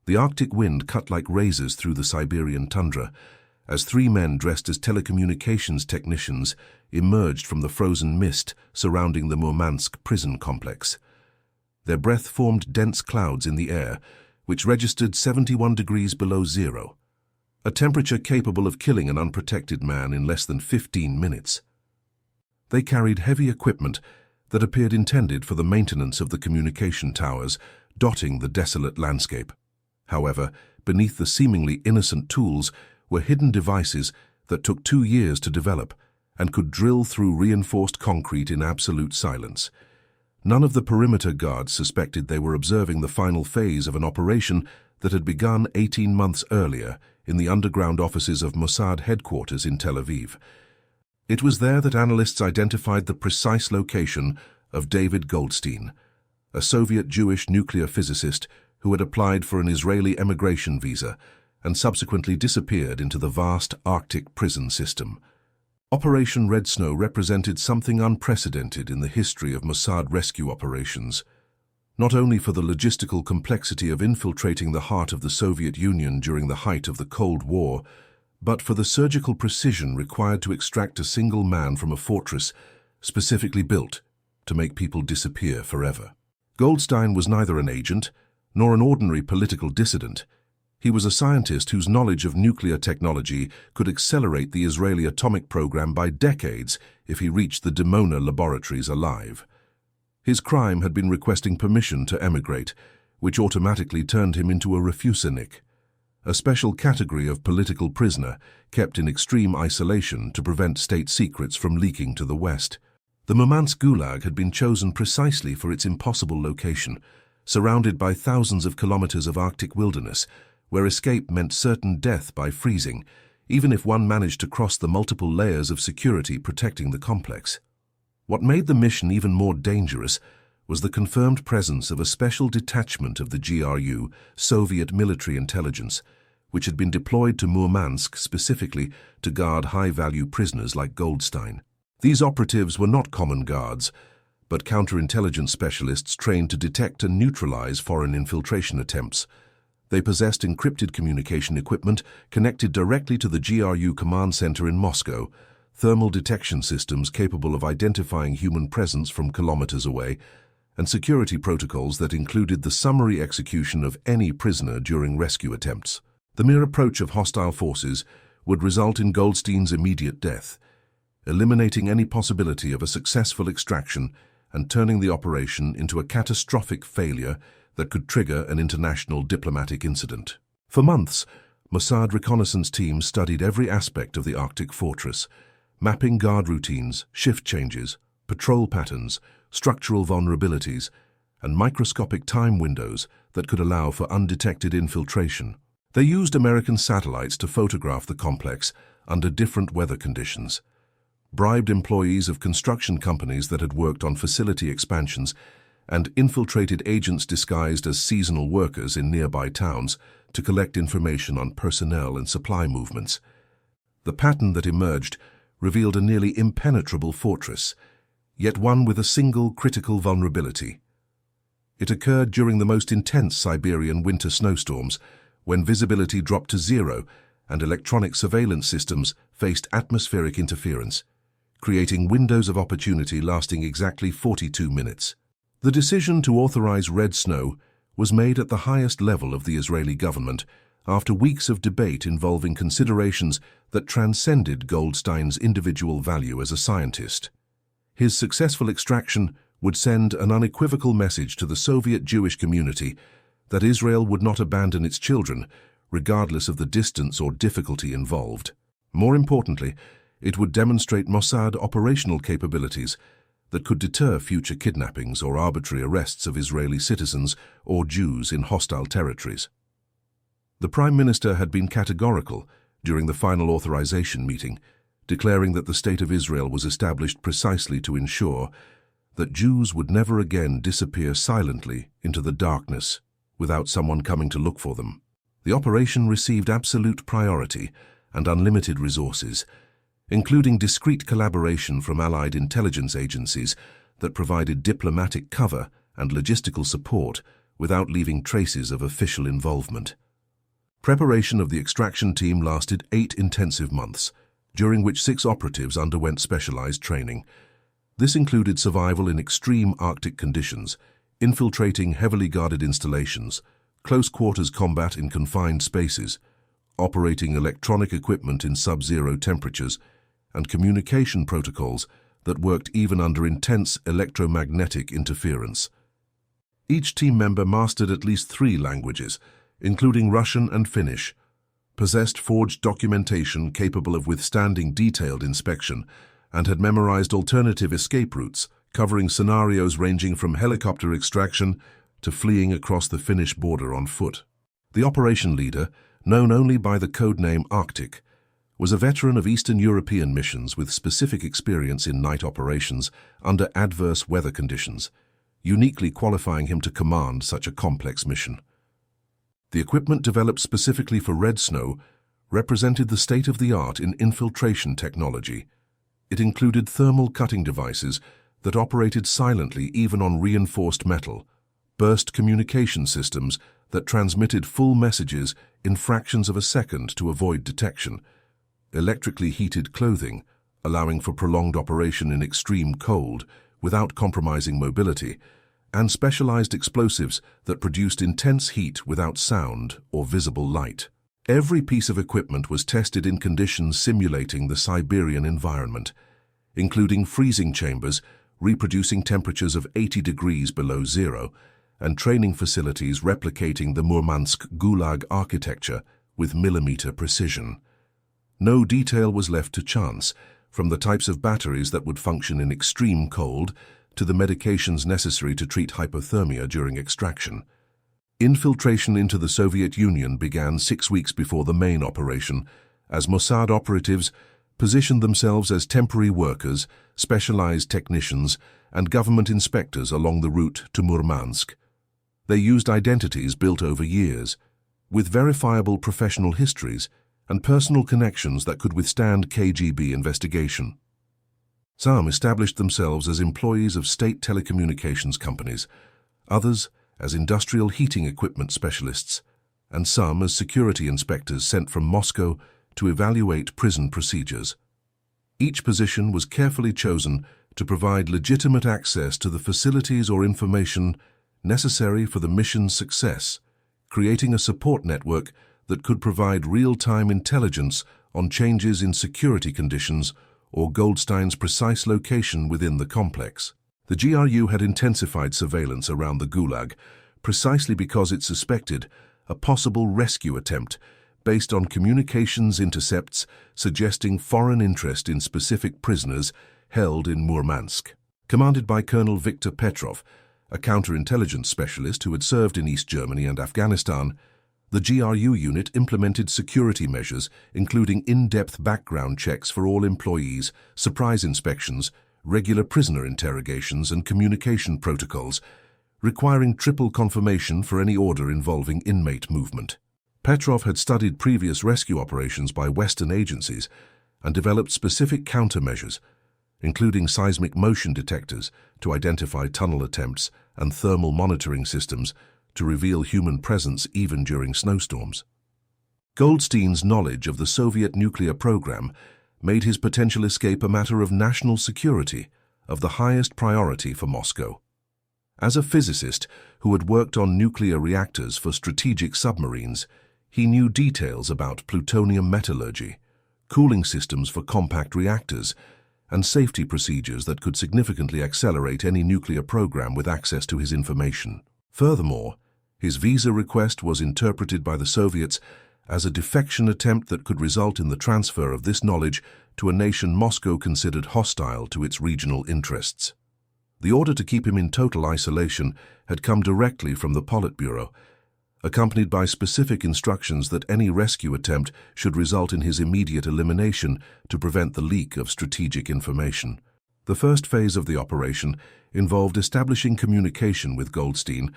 The Arctic wind cut like razors through the Siberian tundra as three men dressed as telecommunications technicians emerged from the frozen mist surrounding the Murmansk prison complex. Their breath formed dense clouds in the air, which registered 71 degrees below zero, a temperature capable of killing an unprotected man in less than 15 minutes. They carried heavy equipment that appeared intended for the maintenance of the communication towers dotting the desolate landscape. However, beneath the seemingly innocent tools were hidden devices that took 2 years to develop and could drill through reinforced concrete in absolute silence. None of the perimeter guards suspected they were observing the final phase of an operation that had begun 18 months earlier in the underground offices of Mossad headquarters in Tel Aviv. It was there that analysts identified the precise location of David Goldstein, a Soviet Jewish nuclear physicist who had applied for an Israeli emigration visa and subsequently disappeared into the vast Arctic prison system. Operation Red Snow represented something unprecedented in the history of Mossad rescue operations, not only for the logistical complexity of infiltrating the heart of the Soviet Union during the height of the Cold War, but for the surgical precision required to extract a single man from a fortress specifically built to make people disappear forever. Goldstein was neither an agent nor an ordinary political dissident. He was a scientist whose knowledge of nuclear technology could accelerate the Israeli atomic program by decades if he reached the Dimona laboratories alive. His crime had been requesting permission to emigrate, which automatically turned him into a refusenik, a special category of political prisoner kept in extreme isolation to prevent state secrets from leaking to the West. The Murmansk gulag had been chosen precisely for its impossible location, surrounded by thousands of kilometers of Arctic wilderness, where escape meant certain death by freezing, even if one managed to cross the multiple layers of security protecting the complex. What made the mission even more dangerous was the confirmed presence of a special detachment of the GRU, Soviet military intelligence, which had been deployed to Murmansk specifically to guard high-value prisoners like Goldstein. These operatives were not common guards, but counterintelligence specialists trained to detect and neutralize foreign infiltration attempts. They possessed encrypted communication equipment connected directly to the GRU command center in Moscow, thermal detection systems capable of identifying human presence from kilometers away, and security protocols that included the summary execution of any prisoner during rescue attempts. The mere approach of hostile forces would result in Goldstein's immediate death, eliminating any possibility of a successful extraction and turning the operation into a catastrophic failure that could trigger an international diplomatic incident. For months, Mossad reconnaissance teams studied every aspect of the Arctic fortress, mapping guard routines, shift changes, patrol patterns, structural vulnerabilities, and microscopic time windows that could allow for undetected infiltration. They used American satellites to photograph the complex under different weather conditions, bribed employees of construction companies that had worked on facility expansions, and infiltrated agents disguised as seasonal workers in nearby towns to collect information on personnel and supply movements. The pattern that emerged revealed a nearly impenetrable fortress, yet one with a single critical vulnerability. It occurred during the most intense Siberian winter snowstorms, when visibility dropped to zero and electronic surveillance systems faced atmospheric interference, creating windows of opportunity lasting exactly 42 minutes. The decision to authorize red snow was made at the highest level of the Israeli government after weeks of debate involving considerations that transcended Goldstein's individual value as a scientist. His successful extraction would send an unequivocal message to the Soviet Jewish community that Israel would not abandon its children, regardless of the distance or difficulty involved. More importantly, it would demonstrate Mossad operational capabilities that could deter future kidnappings or arbitrary arrests of Israeli citizens or Jews in hostile territories. The Prime Minister had been categorical during the final authorization meeting, declaring that the State of Israel was established precisely to ensure that Jews would never again disappear silently into the darkness without someone coming to look for them. The operation received absolute priority and unlimited resources, including discreet collaboration from allied intelligence agencies that provided diplomatic cover and logistical support without leaving traces of official involvement. Preparation of the extraction team lasted 8 intensive months, during which 6 operatives underwent specialized training. This included survival in extreme Arctic conditions, infiltrating heavily guarded installations, close quarters combat in confined spaces, operating electronic equipment in sub-zero temperatures, and communication protocols that worked even under intense electromagnetic interference. Each team member mastered at least 3 languages, including Russian and Finnish, possessed forged documentation capable of withstanding detailed inspection, and had memorized alternative escape routes, covering scenarios ranging from helicopter extraction to fleeing across the Finnish border on foot. The operation leader, known only by the codename Arctic, was a veteran of Eastern European missions with specific experience in night operations under adverse weather conditions, uniquely qualifying him to command such a complex mission. The equipment developed specifically for Red Snow represented the state-of-the-art in infiltration technology. It included thermal cutting devices that operated silently even on reinforced metal, burst communication systems that transmitted full messages in fractions of a second to avoid detection, electrically heated clothing, allowing for prolonged operation in extreme cold without compromising mobility, and specialized explosives that produced intense heat without sound or visible light. Every piece of equipment was tested in conditions simulating the Siberian environment, including freezing chambers reproducing temperatures of 80 degrees below zero, and training facilities replicating the Murmansk gulag architecture with millimeter precision. No detail was left to chance, from the types of batteries that would function in extreme cold to the medications necessary to treat hypothermia during extraction. Infiltration into the Soviet Union began 6 weeks before the main operation, as Mossad operatives positioned themselves as temporary workers, specialized technicians, and government inspectors along the route to Murmansk. They used identities built over years, with verifiable professional histories and personal connections that could withstand KGB investigation. Some established themselves as employees of state telecommunications companies, others as industrial heating equipment specialists, and some as security inspectors sent from Moscow to evaluate prison procedures. Each position was carefully chosen to provide legitimate access to the facilities or information necessary for the mission's success, creating a support network that could provide real-time intelligence on changes in security conditions or Goldstein's precise location within the complex. The GRU had intensified surveillance around the Gulag precisely because it suspected a possible rescue attempt based on communications intercepts suggesting foreign interest in specific prisoners held in Murmansk. Commanded by Colonel Viktor Petrov, a counterintelligence specialist who had served in East Germany and Afghanistan, the GRU unit implemented security measures, including in-depth background checks for all employees, surprise inspections, regular prisoner interrogations, and communication protocols, requiring triple confirmation for any order involving inmate movement. Petrov had studied previous rescue operations by Western agencies and developed specific countermeasures, including seismic motion detectors to identify tunnel attempts and thermal monitoring systems to reveal human presence even during snowstorms. Goldstein's knowledge of the Soviet nuclear program made his potential escape a matter of national security of the highest priority for Moscow. As a physicist who had worked on nuclear reactors for strategic submarines, he knew details about plutonium metallurgy, cooling systems for compact reactors, and safety procedures that could significantly accelerate any nuclear program with access to his information. Furthermore, his visa request was interpreted by the Soviets as a defection attempt that could result in the transfer of this knowledge to a nation Moscow considered hostile to its regional interests. The order to keep him in total isolation had come directly from the Politburo, accompanied by specific instructions that any rescue attempt should result in his immediate elimination to prevent the leak of strategic information. The first phase of the operation involved establishing communication with Goldstein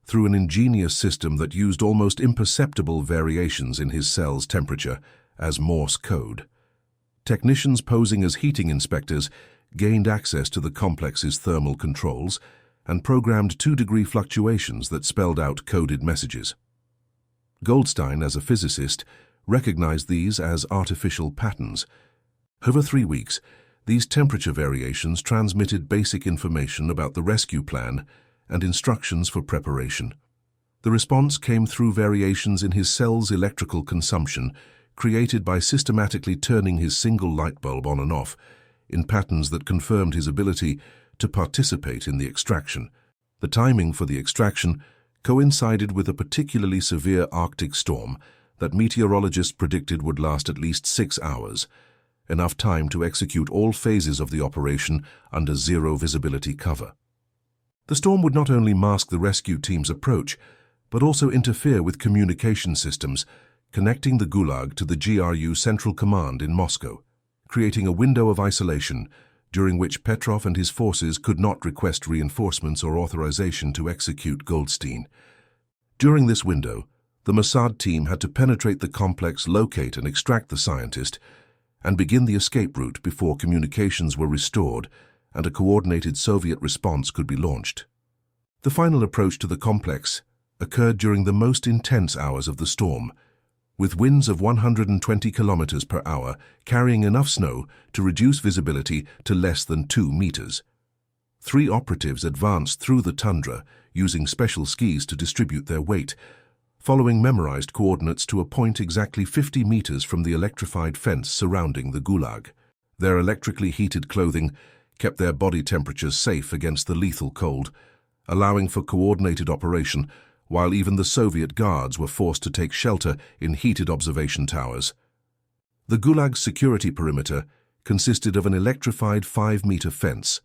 through an ingenious system that used almost imperceptible variations in his cell's temperature as Morse code. Technicians posing as heating inspectors gained access to the complex's thermal controls, and programmed 2-degree fluctuations that spelled out coded messages. Goldstein, as a physicist, recognized these as artificial patterns. Over 3 weeks, these temperature variations transmitted basic information about the rescue plan and instructions for preparation. The response came through variations in his cell's electrical consumption, created by systematically turning his single light bulb on and off, in patterns that confirmed his ability to participate in the extraction. The timing for the extraction coincided with a particularly severe Arctic storm that meteorologists predicted would last at least 6 hours, enough time to execute all phases of the operation under zero visibility cover. The storm would not only mask the rescue team's approach, but also interfere with communication systems connecting the gulag to the GRU Central Command in Moscow, creating a window of isolation during which Petrov and his forces could not request reinforcements or authorization to execute Goldstein. During this window, the Mossad team had to penetrate the complex, locate and extract the scientist, and begin the escape route before communications were restored and a coordinated Soviet response could be launched. The final approach to the complex occurred during the most intense hours of the storm, with winds of 120 kilometers per hour carrying enough snow to reduce visibility to less than 2 meters. 3 operatives advanced through the tundra using special skis to distribute their weight, following memorized coordinates to a point exactly 50 meters from the electrified fence surrounding the gulag. Their electrically heated clothing kept their body temperatures safe against the lethal cold, allowing for coordinated operation while even the Soviet guards were forced to take shelter in heated observation towers. The gulag's security perimeter consisted of an electrified 5-meter fence,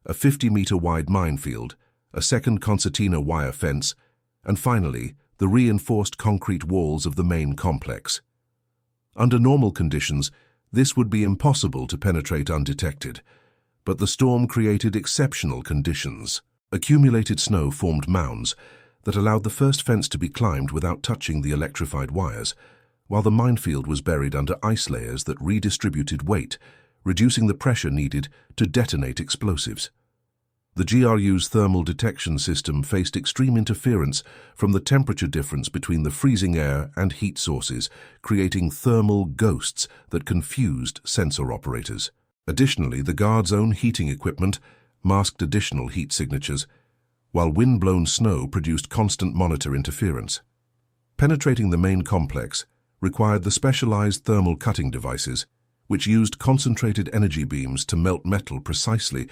a 50-meter wide minefield, a second concertina wire fence, and finally, the reinforced concrete walls of the main complex. Under normal conditions, this would be impossible to penetrate undetected, but the storm created exceptional conditions. Accumulated snow formed mounds that allowed the first fence to be climbed without touching the electrified wires, while the minefield was buried under ice layers that redistributed weight, reducing the pressure needed to detonate explosives. The GRU's thermal detection system faced extreme interference from the temperature difference between the freezing air and heat sources, creating thermal ghosts that confused sensor operators. Additionally, the guards' own heating equipment masked additional heat signatures, while wind-blown snow produced constant monitor interference. Penetrating the main complex required the specialized thermal cutting devices, which used concentrated energy beams to melt metal precisely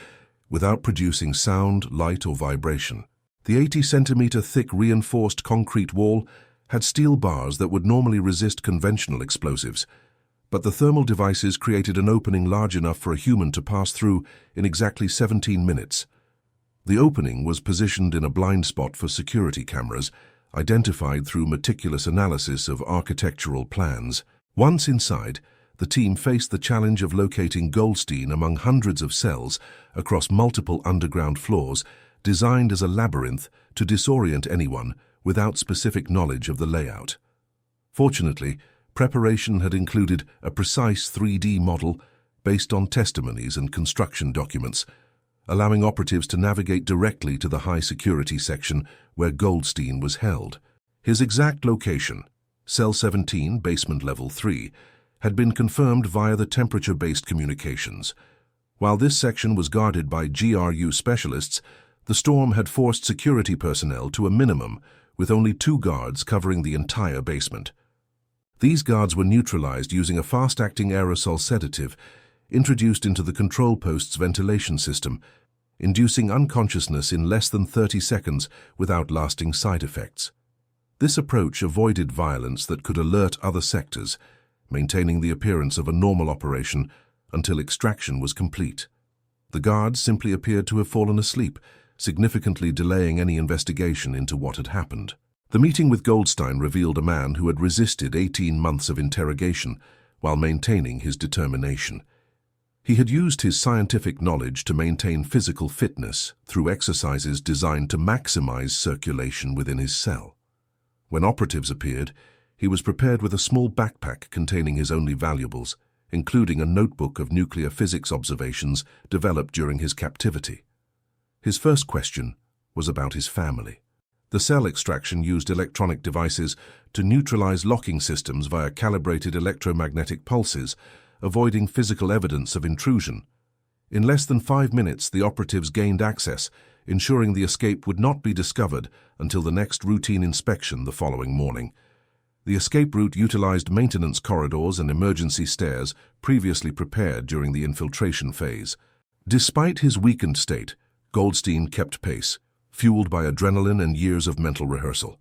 without producing sound, light, or vibration. The 80-centimeter thick reinforced concrete wall had steel bars that would normally resist conventional explosives, but the thermal devices created an opening large enough for a human to pass through in exactly 17 minutes. The opening was positioned in a blind spot for security cameras, identified through meticulous analysis of architectural plans. Once inside, the team faced the challenge of locating Goldstein among hundreds of cells across multiple underground floors, designed as a labyrinth to disorient anyone without specific knowledge of the layout. Fortunately, preparation had included a precise 3D model based on testimonies and construction documents, allowing operatives to navigate directly to the high-security section where Goldstein was held. His exact location, Cell 17, Basement Level 3, had been confirmed via the temperature-based communications. While this section was guarded by GRU specialists, the storm had forced security personnel to a minimum, with only 2 guards covering the entire basement. These guards were neutralized using a fast-acting aerosol sedative introduced into the control post's ventilation system, inducing unconsciousness in less than 30 seconds without lasting side effects. This approach avoided violence that could alert other sectors, maintaining the appearance of a normal operation until extraction was complete. The guards simply appeared to have fallen asleep, significantly delaying any investigation into what had happened. The meeting with Goldstein revealed a man who had resisted 18 months of interrogation while maintaining his determination. He had used his scientific knowledge to maintain physical fitness through exercises designed to maximize circulation within his cell. When operatives appeared, he was prepared with a small backpack containing his only valuables, including a notebook of nuclear physics observations developed during his captivity. His first question was about his family. The cell extraction used electronic devices to neutralize locking systems via calibrated electromagnetic pulses, avoiding physical evidence of intrusion. In less than 5 minutes, the operatives gained access, ensuring the escape would not be discovered until the next routine inspection the following morning. The escape route utilized maintenance corridors and emergency stairs previously prepared during the infiltration phase. Despite his weakened state, Goldstein kept pace, fueled by adrenaline and years of mental rehearsal.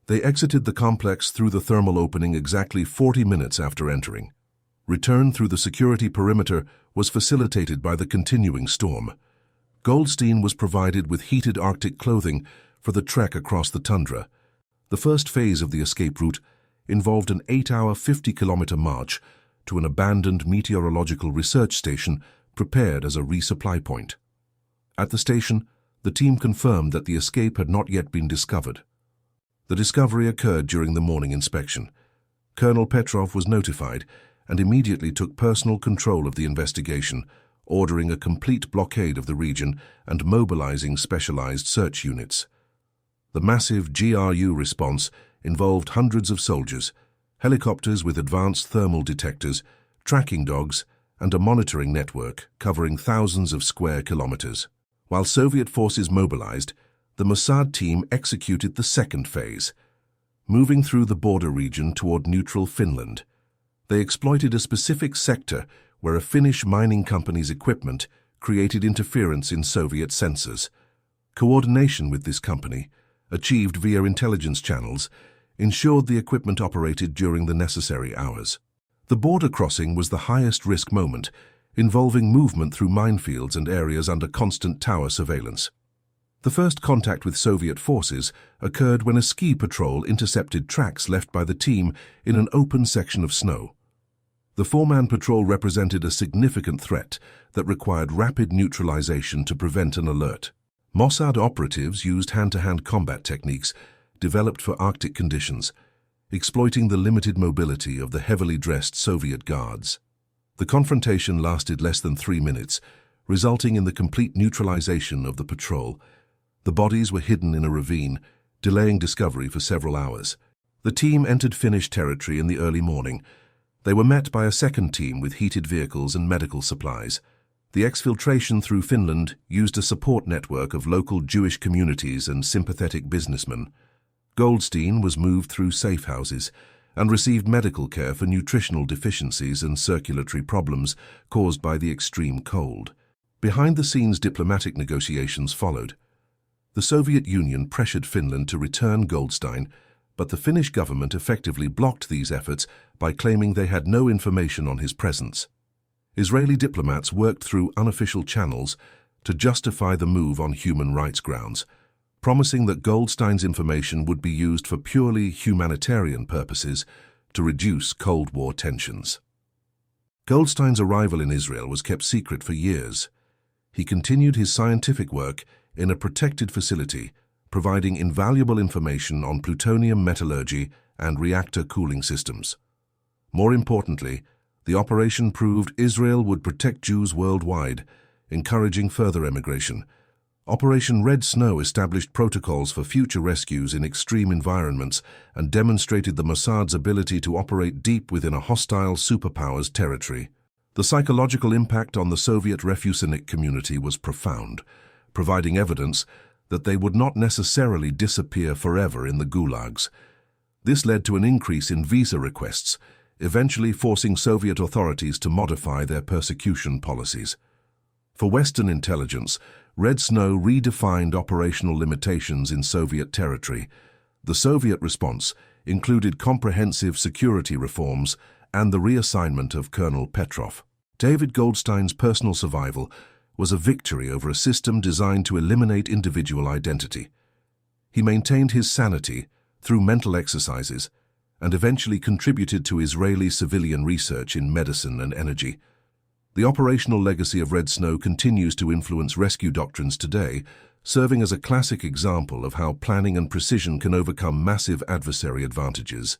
They exited the complex through the thermal opening exactly 40 minutes after entering. Return through the security perimeter was facilitated by the continuing storm. Goldstein was provided with heated Arctic clothing for the trek across the tundra. The first phase of the escape route involved an 8-hour, 50-kilometer march to an abandoned meteorological research station prepared as a resupply point. At the station, the team confirmed that the escape had not yet been discovered. The discovery occurred during the morning inspection. Colonel Petrov was notified and immediately took personal control of the investigation, ordering a complete blockade of the region and mobilizing specialized search units. The massive GRU response involved hundreds of soldiers, helicopters with advanced thermal detectors, tracking dogs, and a monitoring network covering thousands of square kilometers. While Soviet forces mobilized, the Mossad team executed the second phase. Moving through the border region toward neutral Finland, they exploited a specific sector where a Finnish mining company's equipment created interference in Soviet sensors. Coordination with this company, achieved via intelligence channels, ensured the equipment operated during the necessary hours. The border crossing was the highest risk moment, involving movement through minefields and areas under constant tower surveillance. The first contact with Soviet forces occurred when a ski patrol intercepted tracks left by the team in an open section of snow. The 4-man patrol represented a significant threat that required rapid neutralization to prevent an alert. Mossad operatives used hand-to-hand combat techniques developed for Arctic conditions, exploiting the limited mobility of the heavily dressed Soviet guards. The confrontation lasted less than 3 minutes, resulting in the complete neutralization of the patrol. The bodies were hidden in a ravine, delaying discovery for several hours. The team entered Finnish territory in the early morning. They were met by a second team with heated vehicles and medical supplies. The exfiltration through Finland used a support network of local Jewish communities and sympathetic businessmen. Goldstein was moved through safe houses and received medical care for nutritional deficiencies and circulatory problems caused by the extreme cold. Behind-the-scenes diplomatic negotiations followed. The Soviet Union pressured Finland to return Goldstein, but the Finnish government effectively blocked these efforts by claiming they had no information on his presence. Israeli diplomats worked through unofficial channels to justify the move on human rights grounds, promising that Goldstein's information would be used for purely humanitarian purposes to reduce Cold War tensions. Goldstein's arrival in Israel was kept secret for years. He continued his scientific work in a protected facility, providing invaluable information on plutonium metallurgy and reactor cooling systems. More importantly, the operation proved Israel would protect Jews worldwide, encouraging further emigration. Operation Red Snow established protocols for future rescues in extreme environments and demonstrated the Mossad's ability to operate deep within a hostile superpower's territory. The psychological impact on the Soviet refusenik community was profound, providing evidence that they would not necessarily disappear forever in the gulags. This led to an increase in visa requests, eventually forcing Soviet authorities to modify their persecution policies. For Western intelligence, Red Snow redefined operational limitations in Soviet territory. The Soviet response included comprehensive security reforms and the reassignment of Colonel Petrov. David Goldstein's personal survival was a victory over a system designed to eliminate individual identity. He maintained his sanity through mental exercises and eventually contributed to Israeli civilian research in medicine and energy. The operational legacy of Red Snow continues to influence rescue doctrines today, serving as a classic example of how planning and precision can overcome massive adversary advantages.